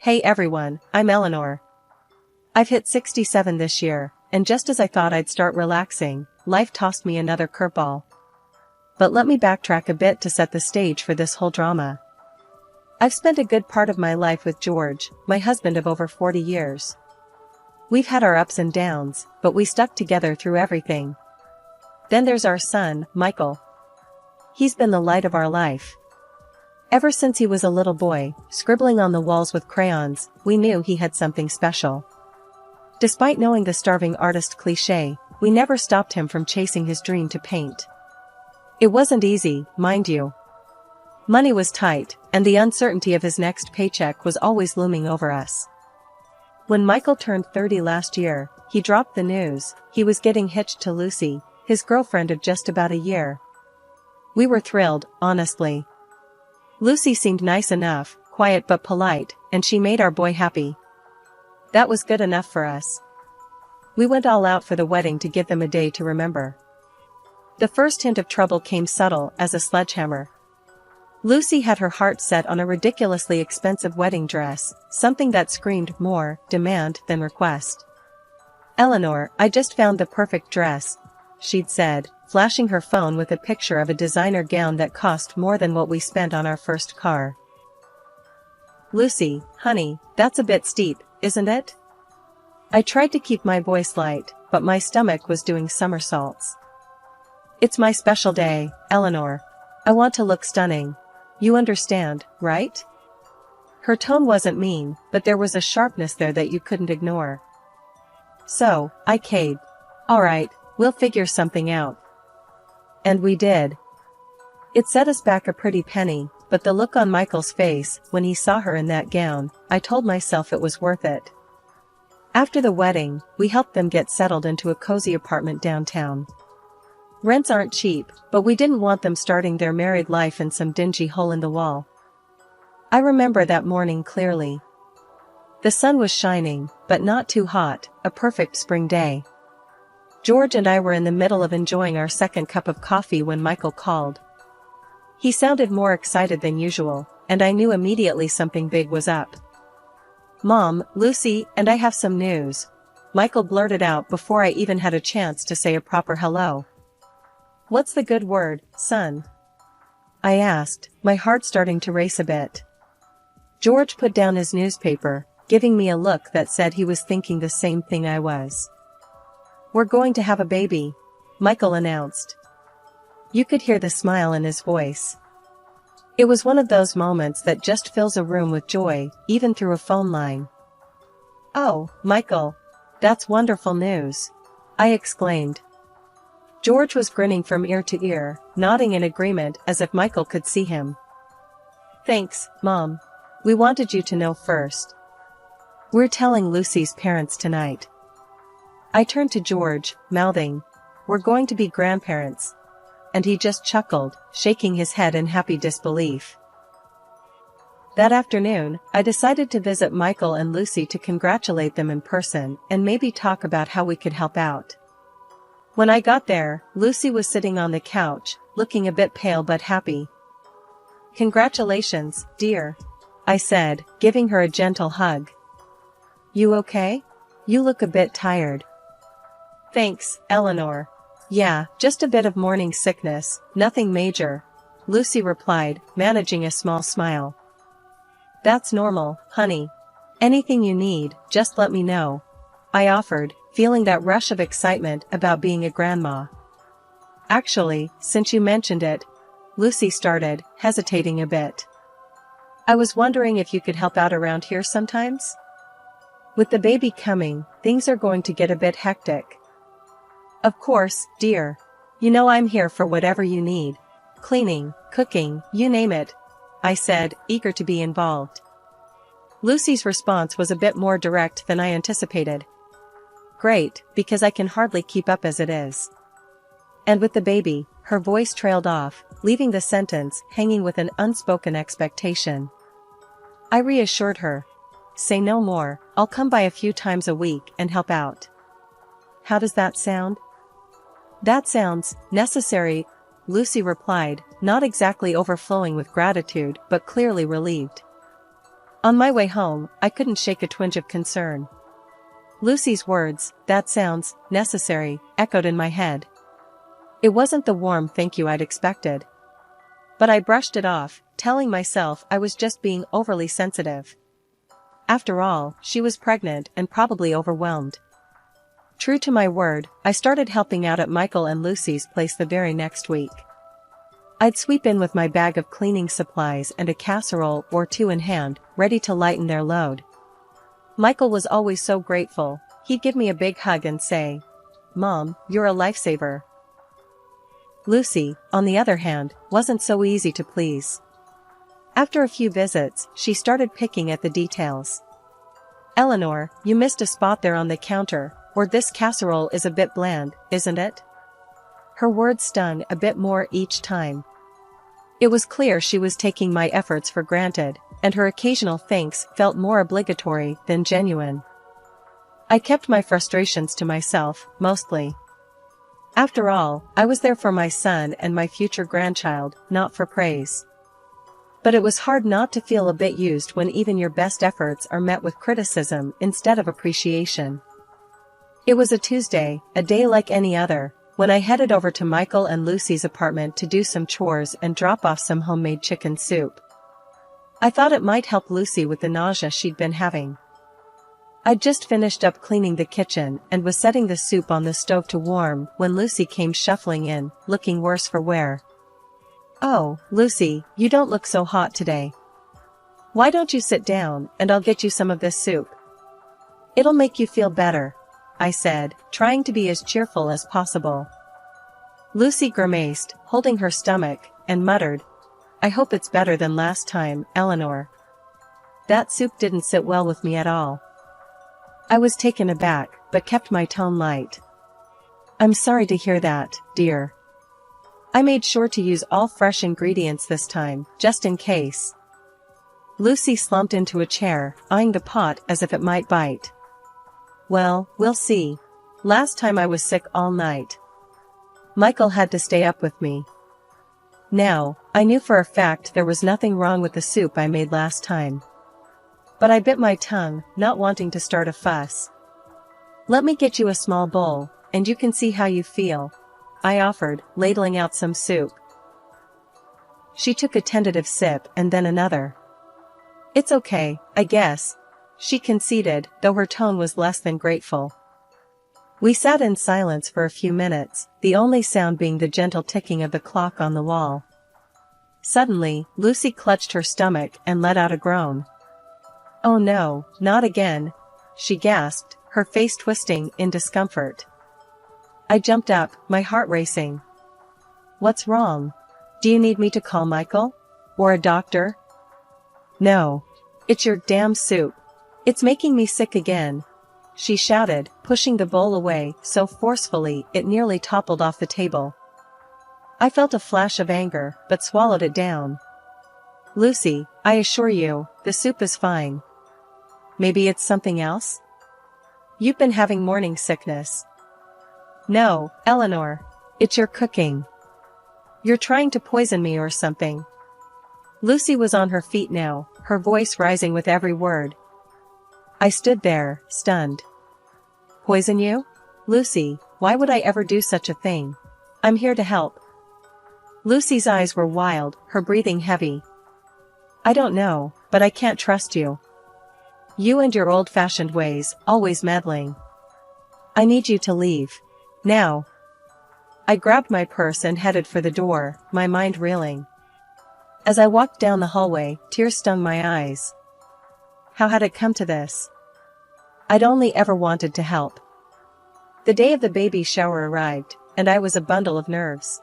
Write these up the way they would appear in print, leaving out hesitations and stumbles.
Hey everyone, I'm Eleanor. I've hit 67 this year, and just as I thought I'd start relaxing, life tossed me another curveball. But let me backtrack a bit to set the stage for this whole drama. I've spent a good part of my life with George, my husband of over 40 years. We've had our ups and downs, but we stuck together through everything. Then there's our son, Michael. He's been the light of our life. Ever since he was a little boy, scribbling on the walls with crayons, we knew he had something special. Despite knowing the starving artist cliché, we never stopped him from chasing his dream to paint. It wasn't easy, mind you. Money was tight, and the uncertainty of his next paycheck was always looming over us. When Michael turned 30 last year, he dropped the news he was getting hitched to Lucy, his girlfriend of just about a year. We were thrilled, honestly. Lucy seemed nice enough, quiet but polite, and she made our boy happy. That was good enough for us. We went all out for the wedding to give them a day to remember. The first hint of trouble came subtle as a sledgehammer. Lucy had her heart set on a ridiculously expensive wedding dress, something that screamed more demand than request. "Eleanor, I just found the perfect dress," she'd said, flashing her phone with a picture of a designer gown that cost more than what we spent on our first car. "Lucy, honey, that's a bit steep, isn't it?" I tried to keep my voice light, but my stomach was doing somersaults. "It's my special day, Eleanor. I want to look stunning. You understand, right?" Her tone wasn't mean, but there was a sharpness there that you couldn't ignore. So, I caved. "All right, we'll figure something out." And we did. It set us back a pretty penny, but the look on Michael's face when he saw her in that gown, I told myself it was worth it. After the wedding, we helped them get settled into a cozy apartment downtown. Rents aren't cheap, but we didn't want them starting their married life in some dingy hole in the wall. I remember that morning clearly. The sun was shining, but not too hot, a perfect spring day. George and I were in the middle of enjoying our second cup of coffee when Michael called. He sounded more excited than usual, and I knew immediately something big was up. "Mom, Lucy, and I have some news," Michael blurted out before I even had a chance to say a proper hello. "What's the good word, son?" I asked, my heart starting to race a bit. George put down his newspaper, giving me a look that said he was thinking the same thing I was. "We're going to have a baby," Michael announced. You could hear the smile in his voice. It was one of those moments that just fills a room with joy, even through a phone line. "Oh, Michael, that's wonderful news," I exclaimed. George was grinning from ear to ear, nodding in agreement as if Michael could see him. "Thanks, Mom. We wanted you to know first. We're telling Lucy's parents tonight." I turned to George, mouthing, "We're going to be grandparents." And he just chuckled, shaking his head in happy disbelief. That afternoon, I decided to visit Michael and Lucy to congratulate them in person and maybe talk about how we could help out. When I got there, Lucy was sitting on the couch, looking a bit pale but happy. "Congratulations, dear," I said, giving her a gentle hug. "You okay? You look a bit tired." "Thanks, Eleanor. Yeah, just a bit of morning sickness, nothing major," Lucy replied, managing a small smile. "That's normal, honey. Anything you need, just let me know," I offered, feeling that rush of excitement about being a grandma. "Actually, since you mentioned it," Lucy started, hesitating a bit. "I was wondering if you could help out around here sometimes? With the baby coming, things are going to get a bit hectic." "Of course, dear. You know I'm here for whatever you need. Cleaning, cooking, you name it," I said, eager to be involved. Lucy's response was a bit more direct than I anticipated. "Great, because I can hardly keep up as it is." And with the baby, her voice trailed off, leaving the sentence hanging with an unspoken expectation. I reassured her. "Say no more, I'll come by a few times a week and help out." "How does that sound?" "That sounds necessary," Lucy replied, not exactly overflowing with gratitude but clearly relieved. On my way home, I couldn't shake a twinge of concern. Lucy's words, "That sounds necessary," echoed in my head. It wasn't the warm thank you I'd expected. But I brushed it off, telling myself I was just being overly sensitive. After all, she was pregnant and probably overwhelmed. True to my word, I started helping out at Michael and Lucy's place the very next week. I'd sweep in with my bag of cleaning supplies and a casserole or two in hand, ready to lighten their load. Michael was always so grateful. He'd give me a big hug and say, "Mom, you're a lifesaver." Lucy, on the other hand, wasn't so easy to please. After a few visits, she started picking at the details. "Eleanor, you missed a spot there on the counter, or this casserole is a bit bland, isn't it?" Her words stung a bit more each time. It was clear she was taking my efforts for granted, and her occasional thanks felt more obligatory than genuine. I kept my frustrations to myself, mostly. After all, I was there for my son and my future grandchild, not for praise. But it was hard not to feel a bit used when even your best efforts are met with criticism instead of appreciation. It was a Tuesday, a day like any other, when I headed over to Michael and Lucy's apartment to do some chores and drop off some homemade chicken soup. I thought it might help Lucy with the nausea she'd been having. I'd just finished up cleaning the kitchen and was setting the soup on the stove to warm when Lucy came shuffling in, looking worse for wear. "Oh, Lucy, you don't look so hot today. Why don't you sit down and I'll get you some of this soup? It'll make you feel better," I said, trying to be as cheerful as possible. Lucy grimaced, holding her stomach, and muttered, "I hope it's better than last time, Eleanor. That soup didn't sit well with me at all." I was taken aback, but kept my tone light. "I'm sorry to hear that, dear. I made sure to use all fresh ingredients this time, just in case." Lucy slumped into a chair, eyeing the pot as if it might bite. "Well, we'll see. Last time I was sick all night. Michael had to stay up with me." Now, I knew for a fact there was nothing wrong with the soup I made last time. But I bit my tongue, not wanting to start a fuss. "Let me get you a small bowl, and you can see how you feel," I offered, ladling out some soup. She took a tentative sip and then another. "It's okay, I guess," she conceded, though her tone was less than grateful. We sat in silence for a few minutes, the only sound being the gentle ticking of the clock on the wall. Suddenly, Lucy clutched her stomach and let out a groan. "Oh no, not again," she gasped, her face twisting in discomfort. I jumped up, my heart racing. "What's wrong? Do you need me to call Michael? Or a doctor?" "No. It's your damn soup. It's making me sick again," she shouted, pushing the bowl away so forcefully it nearly toppled off the table. I felt a flash of anger, but swallowed it down. "Lucy, I assure you, the soup is fine. Maybe it's something else? You've been having morning sickness." "No, Eleanor. It's your cooking. You're trying to poison me or something." Lucy was on her feet now, her voice rising with every word. I stood there, stunned. "Poison you? Lucy, why would I ever do such a thing? I'm here to help." Lucy's eyes were wild, her breathing heavy. "I don't know, but I can't trust you. You and your old-fashioned ways, always meddling. I need you to leave. Now." I grabbed my purse and headed for the door, my mind reeling. As I walked down the hallway, tears stung my eyes. How had it come to this? I'd only ever wanted to help. The day of the baby shower arrived, and I was a bundle of nerves.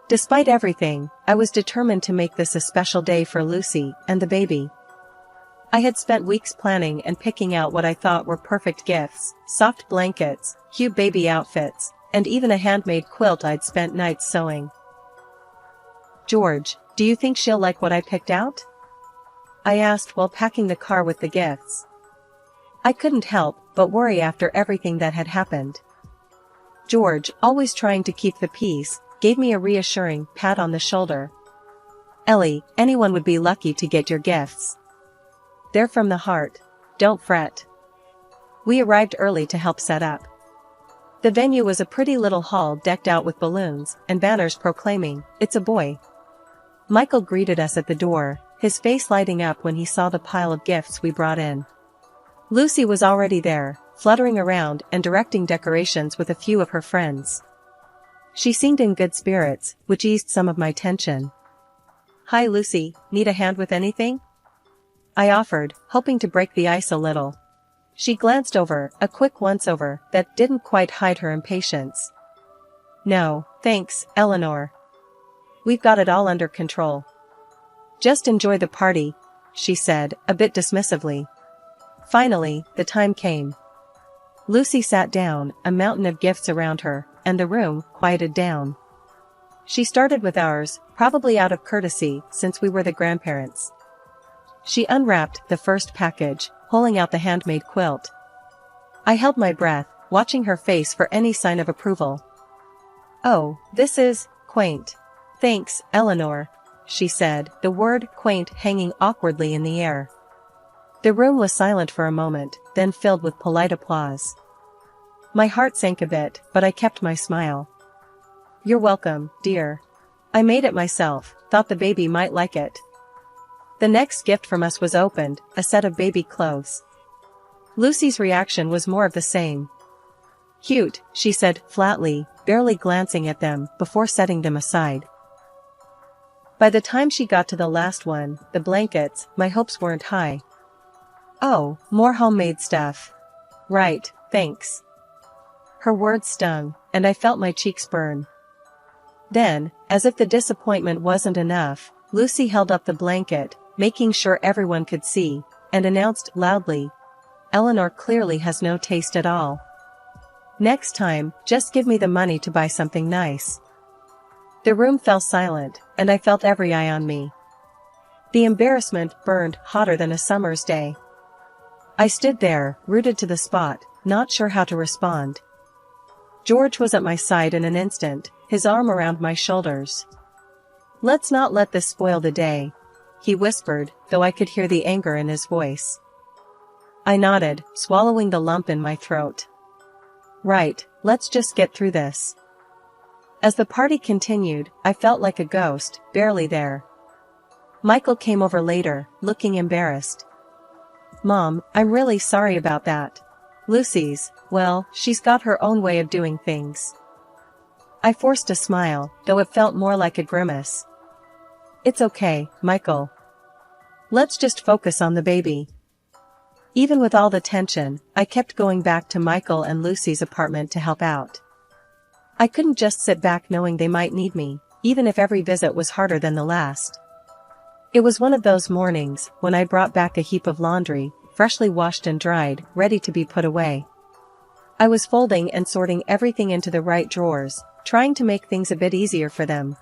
Despite everything, I was determined to make this a special day for Lucy and the baby. I had spent weeks planning and picking out what I thought were perfect gifts, soft blankets, cute baby outfits, and even a handmade quilt I'd spent nights sewing. "George, do you think she'll like what I picked out?" I asked while packing the car with the gifts. I couldn't help but worry after everything that had happened. George, always trying to keep the peace, gave me a reassuring pat on the shoulder. "Ellie, anyone would be lucky to get your gifts. They're from the heart. Don't fret. We arrived early to help set up. The venue was a pretty little hall decked out with balloons and banners proclaiming, "It's a boy." Michael greeted us at the door, his face lighting up when he saw the pile of gifts we brought in. Lucy was already there, fluttering around and directing decorations with a few of her friends. She seemed in good spirits, which eased some of my tension. "Hi Lucy, need a hand with anything?" I offered, hoping to break the ice a little. She glanced over, a quick once-over that didn't quite hide her impatience. "No, thanks, Eleanor. We've got it all under control. Just enjoy the party," she said, a bit dismissively. Finally, the time came. Lucy sat down, a mountain of gifts around her, and the room quieted down. She started with ours, probably out of courtesy since we were the grandparents. She unwrapped the first package, pulling out the handmade quilt. I held my breath, watching her face for any sign of approval. "Oh, this is quaint. Thanks, Eleanor," she said, the word quaint hanging awkwardly in the air. The room was silent for a moment, then filled with polite applause. My heart sank a bit, but I kept my smile. "You're welcome, dear. I made it myself, thought the baby might like it." The next gift from us was opened, a set of baby clothes. Lucy's reaction was more of the same. "Cute," she said flatly, barely glancing at them before setting them aside. By the time she got to the last one, the blankets, my hopes weren't high. "Oh, more homemade stuff. Right, thanks." Her words stung, and I felt my cheeks burn. Then, as if the disappointment wasn't enough, Lucy held up the blanket, making sure everyone could see, and announced loudly, "Eleanor clearly has no taste at all. Next time, just give me the money to buy something nice." The room fell silent, and I felt every eye on me. The embarrassment burned hotter than a summer's day. I stood there, rooted to the spot, not sure how to respond. George was at my side in an instant, his arm around my shoulders. "Let's not let this spoil the day," he whispered, though I could hear the anger in his voice. I nodded, swallowing the lump in my throat. "Right, let's just get through this." As the party continued, I felt like a ghost, barely there. Michael came over later, looking embarrassed. "Mom, I'm really sorry about that. Lucy's, well, she's got her own way of doing things." I forced a smile, though it felt more like a grimace. "It's okay, Michael. Let's just focus on the baby." Even with all the tension, I kept going back to Michael and Lucy's apartment to help out. I couldn't just sit back knowing they might need me, even if every visit was harder than the last. It was one of those mornings when I brought back a heap of laundry, freshly washed and dried, ready to be put away. I was folding and sorting everything into the right drawers, trying to make things a bit easier for them.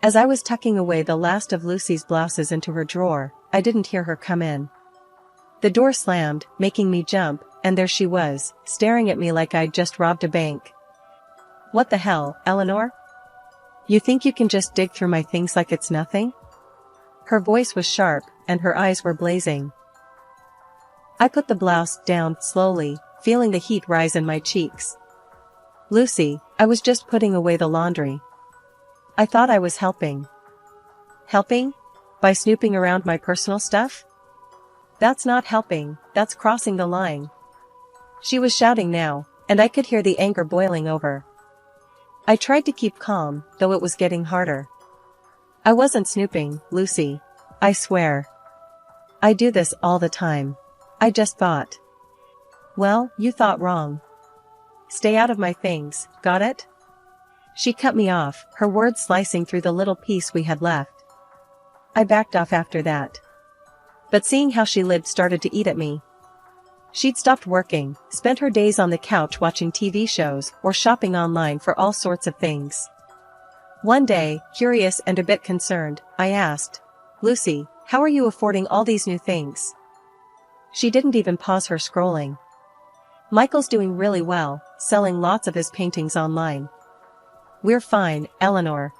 As I was tucking away the last of Lucy's blouses into her drawer, I didn't hear her come in. The door slammed, making me jump, and there she was, staring at me like I'd just robbed a bank. "What the hell, Eleanor? You think you can just dig through my things like it's nothing?" Her voice was sharp, and her eyes were blazing. I put the blouse down slowly, feeling the heat rise in my cheeks. "Lucy, I was just putting away the laundry. I thought I was helping." "Helping? By snooping around my personal stuff? That's not helping, that's crossing the line." She was shouting now, and I could hear the anger boiling over. I tried to keep calm, though it was getting harder. "I wasn't snooping, Lucy. I swear. I do this all the time. I just thought." "Well, you thought wrong. Stay out of my things, got it?" She cut me off, her words slicing through the little piece we had left. I backed off after that. But seeing how she started to eat at me. She'd stopped working, spent her days on the couch watching TV shows or shopping online for all sorts of things. One day, curious and a bit concerned, I asked, "Lucy, how are you affording all these new things?" She didn't even pause her scrolling. "Michael's doing really well, selling lots of his paintings online." "We're fine, Eleanor."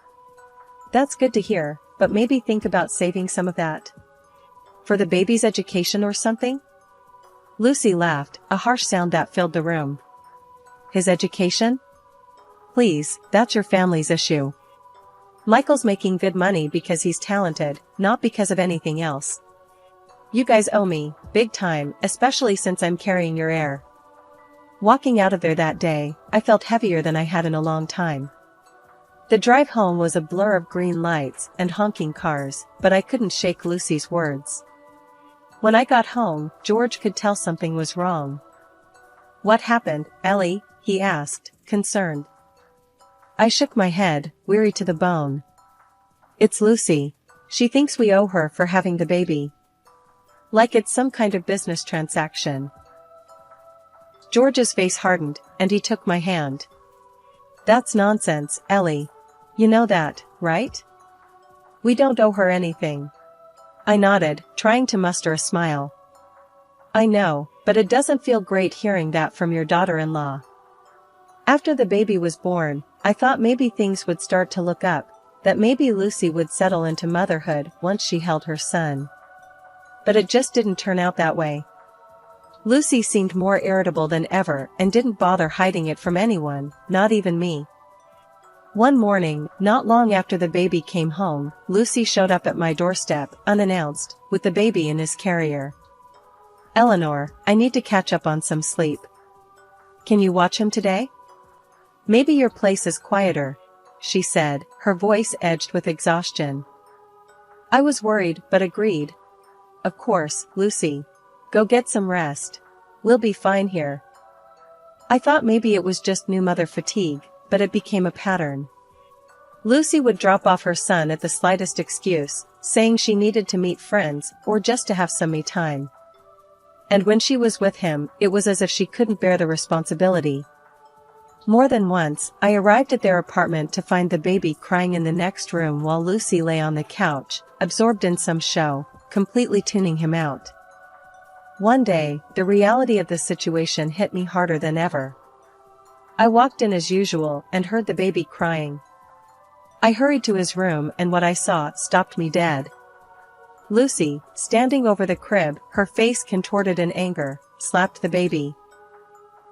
"That's good to hear, but maybe think about saving some of that." For the baby's education or something? Lucy laughed, a harsh sound that filled the room. His education? Please, that's your family's issue. Michael's making good money because he's talented, not because of anything else. You guys owe me, big time, especially since I'm carrying your heir. Walking out of there that day, I felt heavier than I had in a long time. The drive home was a blur of green lights and honking cars, but I couldn't shake Lucy's words. When I got home, George could tell something was wrong. What happened, Ellie? He asked, concerned. I shook my head, weary to the bone. It's Lucy. She thinks we owe her for having the baby. Like it's some kind of business transaction. George's face hardened, and he took my hand. That's nonsense, Ellie. You know that, right? We don't owe her anything. I nodded, trying to muster a smile. I know, but it doesn't feel great hearing that from your daughter-in-law. After the baby was born, I thought maybe things would start to look up, that maybe Lucy would settle into motherhood once she held her son. But it just didn't turn out that way. Lucy seemed more irritable than ever and didn't bother hiding it from anyone, not even me. One morning, not long after the baby came home, Lucy showed up at my doorstep, unannounced, with the baby in his carrier. Eleanor, I need to catch up on some sleep. Can you watch him today? Maybe your place is quieter, she said, her voice edged with exhaustion. I was worried but agreed. Of course, Lucy. Go get some rest. We'll be fine here. I thought maybe it was just new mother fatigue, but it became a pattern. Lucy would drop off her son at the slightest excuse, saying she needed to meet friends or just to have some me time. And when she was with him, it was as if she couldn't bear the responsibility. More than once, I arrived at their apartment to find the baby crying in the next room while Lucy lay on the couch, absorbed in some show, completely tuning him out. One day, the reality of the situation hit me harder than ever. I walked in as usual and heard the baby crying. I hurried to his room and what I saw stopped me dead. Lucy, standing over the crib, her face contorted in anger, slapped the baby.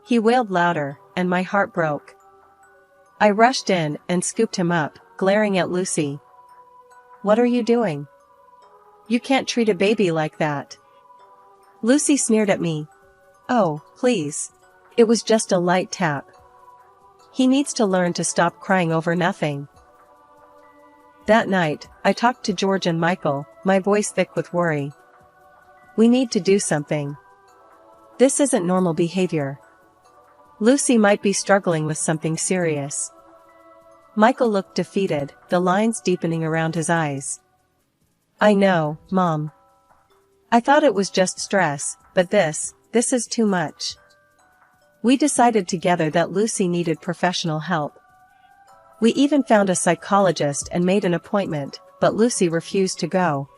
He wailed louder, and my heart broke. I rushed in and scooped him up, glaring at Lucy. What are you doing? You can't treat a baby like that. Lucy sneered at me. Oh, please. It was just a light tap. He needs to learn to stop crying over nothing. That night, I talked to George and Michael, my voice thick with worry. We need to do something. This isn't normal behavior. Lucy might be struggling with something serious. Michael looked defeated, the lines deepening around his eyes. I know, Mom. I thought it was just stress, but this is too much. We decided together that Lucy needed professional help. We even found a psychologist and made an appointment, but Lucy refused to go.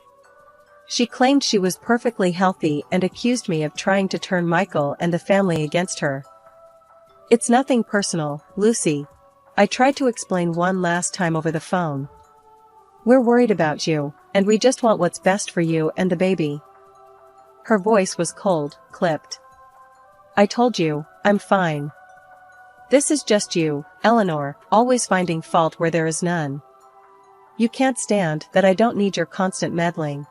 She claimed she was perfectly healthy and accused me of trying to turn Michael and the family against her. It's nothing personal, Lucy. I tried to explain one last time over the phone. We're worried about you, and we just want what's best for you and the baby. Her voice was cold, clipped. I told you, I'm fine. This is just you, Eleanor, always finding fault where there is none. You can't stand that I don't need your constant meddling.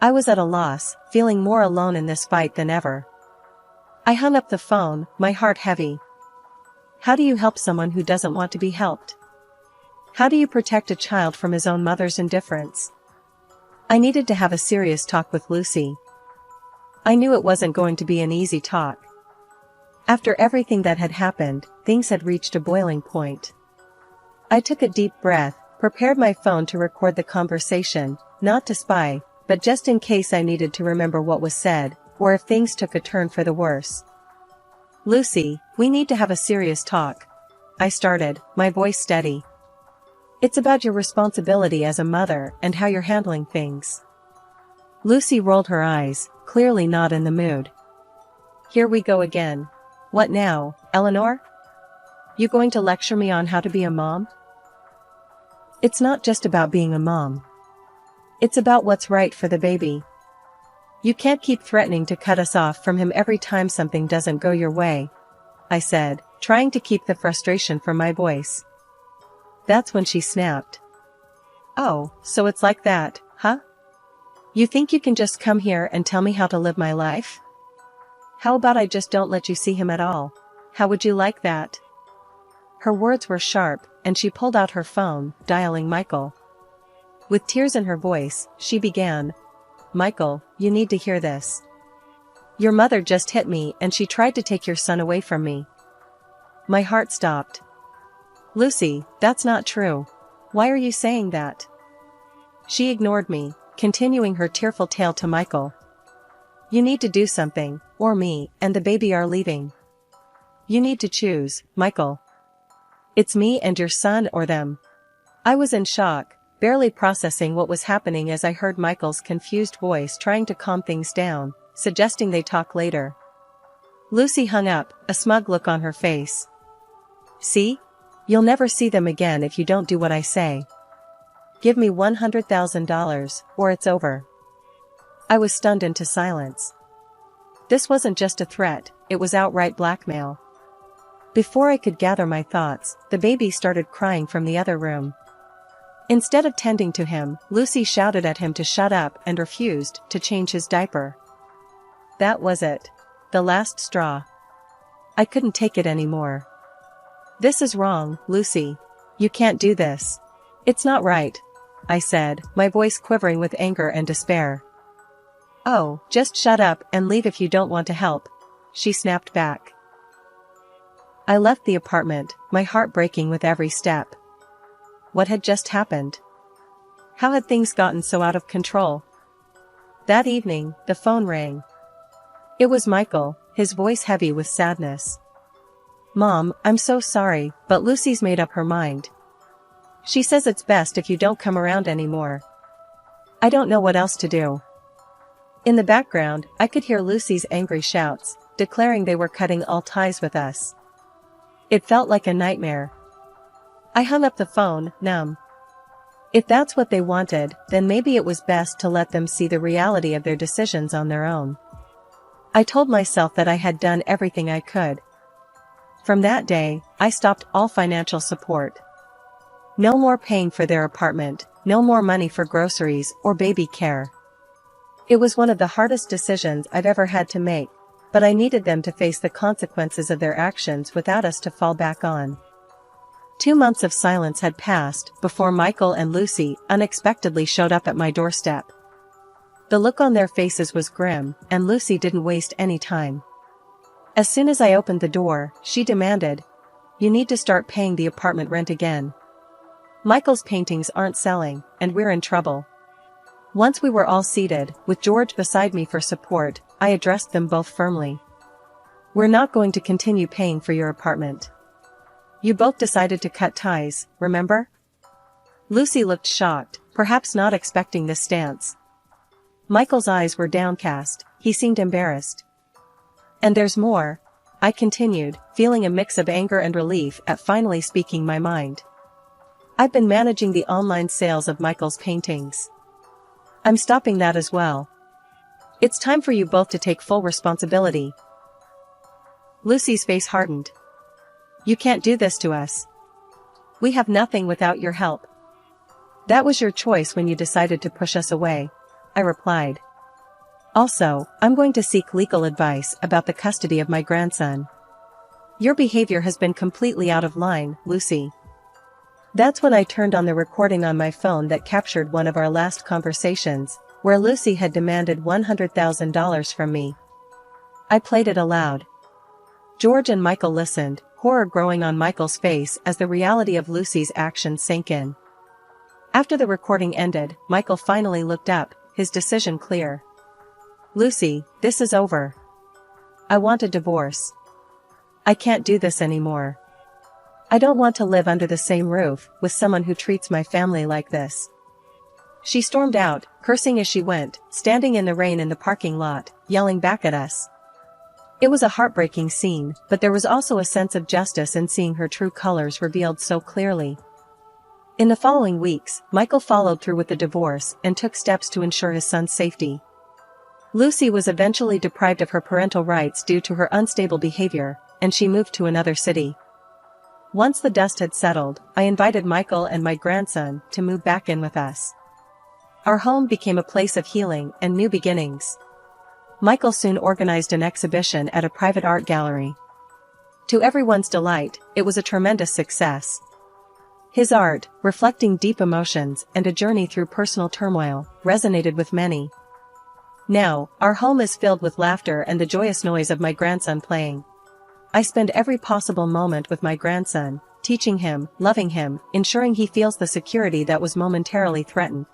I was at a loss, feeling more alone in this fight than ever. I hung up the phone, my heart heavy. How do you help someone who doesn't want to be helped? How do you protect a child from his own mother's indifference? I needed to have a serious talk with Lucy. I knew it wasn't going to be an easy talk. After everything that had happened, things had reached a boiling point. I took a deep breath, prepared my phone to record the conversation, not to spy, but just in case I needed to remember what was said, or if things took a turn for the worse. Lucy, we need to have a serious talk. I started, my voice steady. It's about your responsibility as a mother and how you're handling things. Lucy rolled her eyes, clearly not in the mood. Here we go again. What now, Eleanor? You going to lecture me on how to be a mom? It's not just about being a mom. It's about what's right for the baby. You can't keep threatening to cut us off from him every time something doesn't go your way, I said, trying to keep the frustration from my voice. That's when she snapped. Oh, so it's like that, huh? You think you can just come here and tell me how to live my life? How about I just don't let you see him at all? How would you like that? Her words were sharp, and she pulled out her phone, dialing Michael. With tears in her voice, she began. Michael, you need to hear this. Your mother just hit me and she tried to take your son away from me. My heart stopped. Lucy, that's not true. Why are you saying that? She ignored me, continuing her tearful tale to Michael. You need to do something, or me and the baby are leaving. You need to choose, Michael. It's me and your son or them. I was in shock, barely processing what was happening as I heard Michael's confused voice trying to calm things down, suggesting they talk later. Lucy hung up, a smug look on her face. See? You'll never see them again if you don't do what I say. Give me $100,000, or it's over. I was stunned into silence. This wasn't just a threat, it was outright blackmail. Before I could gather my thoughts, the baby started crying from the other room. Instead of tending to him, Lucy shouted at him to shut up and refused to change his diaper. That was it. The last straw. I couldn't take it anymore. This is wrong, Lucy. You can't do this. It's not right, I said, my voice quivering with anger and despair. Oh, just shut up and leave if you don't want to help, she snapped back. I left the apartment, my heart breaking with every step. What had just happened? How had things gotten so out of control? That evening, the phone rang. It was Michael, his voice heavy with sadness. Mom, I'm so sorry, but Lucy's made up her mind. She says it's best if you don't come around anymore. I don't know what else to do. In the background, I could hear Lucy's angry shouts, declaring they were cutting all ties with us. It felt like a nightmare. I hung up the phone, numb. If that's what they wanted, then maybe it was best to let them see the reality of their decisions on their own. I told myself that I had done everything I could. From that day, I stopped all financial support. No more paying for their apartment, no more money for groceries or baby care. It was one of the hardest decisions I've ever had to make, but I needed them to face the consequences of their actions without us to fall back on. 2 months of silence had passed before Michael and Lucy unexpectedly showed up at my doorstep. The look on their faces was grim, and Lucy didn't waste any time. As soon as I opened the door, she demanded, "You need to start paying the apartment rent again. Michael's paintings aren't selling, and we're in trouble." Once we were all seated, with George beside me for support, I addressed them both firmly. "We're not going to continue paying for your apartment. You both decided to cut ties, remember?" Lucy looked shocked, perhaps not expecting this stance. Michael's eyes were downcast, he seemed embarrassed. "And there's more," I continued, feeling a mix of anger and relief at finally speaking my mind. "I've been managing the online sales of Michael's paintings. I'm stopping that as well. It's time for you both to take full responsibility." Lucy's face hardened. "You can't do this to us. We have nothing without your help." "That was your choice when you decided to push us away," I replied. "Also, I'm going to seek legal advice about the custody of my grandson. Your behavior has been completely out of line, Lucy." That's when I turned on the recording on my phone that captured one of our last conversations, where Lucy had demanded $100,000 from me. I played it aloud. George and Michael listened, horror growing on Michael's face as the reality of Lucy's actions sank in. After the recording ended, Michael finally looked up, his decision clear. "Lucy, this is over. I want a divorce. I can't do this anymore. I don't want to live under the same roof with someone who treats my family like this." She stormed out, cursing as she went, standing in the rain in the parking lot, yelling back at us. It was a heartbreaking scene, but there was also a sense of justice in seeing her true colors revealed so clearly. In the following weeks, Michael followed through with the divorce and took steps to ensure his son's safety. Lucy was eventually deprived of her parental rights due to her unstable behavior, and she moved to another city. Once the dust had settled, I invited Michael and my grandson to move back in with us. Our home became a place of healing and new beginnings. Michael soon organized an exhibition at a private art gallery. To everyone's delight, it was a tremendous success. His art, reflecting deep emotions and a journey through personal turmoil, resonated with many. Now, our home is filled with laughter and the joyous noise of my grandson playing. I spend every possible moment with my grandson, teaching him, loving him, ensuring he feels the security that was momentarily threatened.